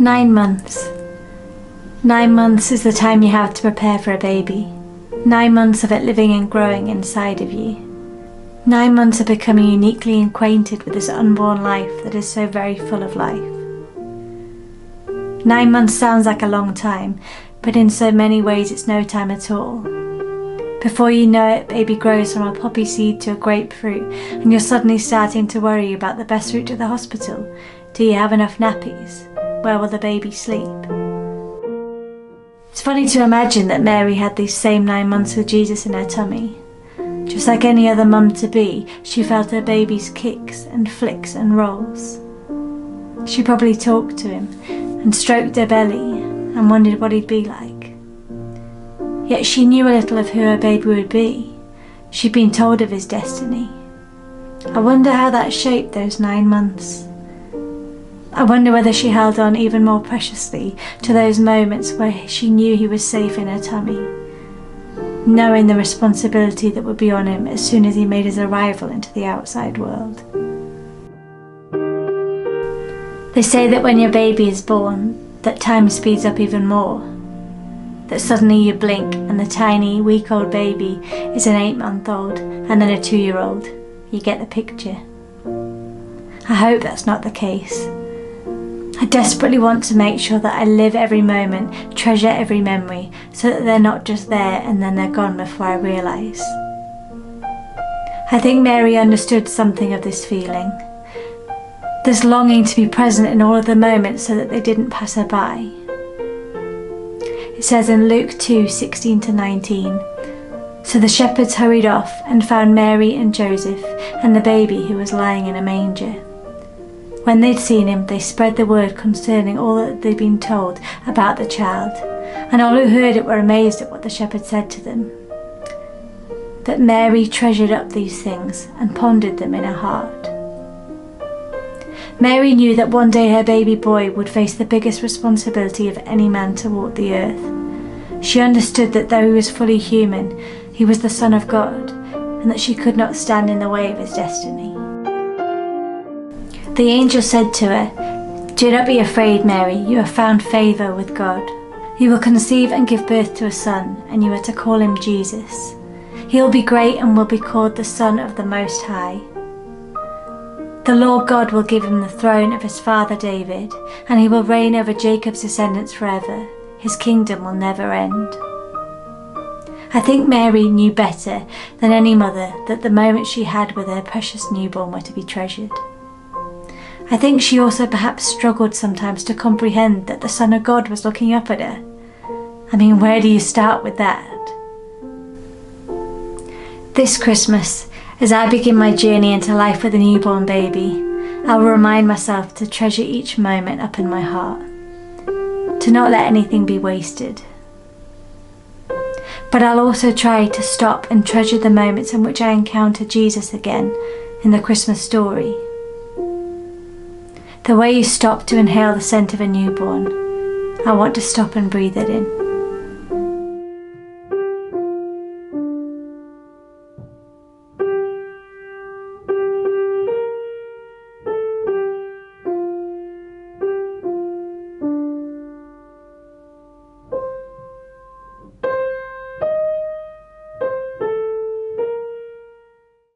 9 months. 9 months is the time you have to prepare for a baby. 9 months of it living and growing inside of you. 9 months of becoming uniquely acquainted with this unborn life that is so very full of life. 9 months sounds like a long time, but in so many ways it's no time at all. Before you know it, baby grows from a poppy seed to a grapefruit, and you're suddenly starting to worry about the best route to the hospital. Do you have enough nappies? Where will the baby sleep? It's funny to imagine that Mary had these same 9 months with Jesus in her tummy. Just like any other mum-to-be, she felt her baby's kicks and flicks and rolls. She probably talked to him and stroked her belly and wondered what he'd be like. Yet she knew a little of who her baby would be. She'd been told of his destiny. I wonder how that shaped those 9 months. I wonder whether she held on even more preciously to those moments where she knew he was safe in her tummy, knowing the responsibility that would be on him as soon as he made his arrival into the outside world. They say that when your baby is born, that time speeds up even more. That suddenly you blink and the tiny, week-old baby is an 8-month-old and then a 2-year-old. You get the picture. I hope that's not the case. I desperately want to make sure that I live every moment, treasure every memory, so that they're not just there and then they're gone before I realise. I think Mary understood something of this feeling. This longing to be present in all of the moments so that they didn't pass her by. It says in Luke 2:16-19, "So the shepherds hurried off and found Mary and Joseph and the baby who was lying in a manger. When they'd seen him, they spread the word concerning all that they'd been told about the child, and all who heard it were amazed at what the shepherds said to them. But Mary treasured up these things and pondered them in her heart." Mary knew that one day her baby boy would face the biggest responsibility of any man to walk the earth. She understood that though he was fully human, he was the Son of God, and that she could not stand in the way of his destiny. The angel said to her, "Do not be afraid, Mary, you have found favour with God. You will conceive and give birth to a son, and you are to call him Jesus. He will be great and will be called the Son of the Most High. The Lord God will give him the throne of his father David, and he will reign over Jacob's descendants forever. His kingdom will never end." I think Mary knew better than any mother that the moments she had with her precious newborn were to be treasured. I think she also perhaps struggled sometimes to comprehend that the Son of God was looking up at her. I mean, where do you start with that? This Christmas, as I begin my journey into life with a newborn baby, I will remind myself to treasure each moment up in my heart, to not let anything be wasted. But I'll also try to stop and treasure the moments in which I encounter Jesus again in the Christmas story. The way you stop to inhale the scent of a newborn, I want to stop and breathe it in.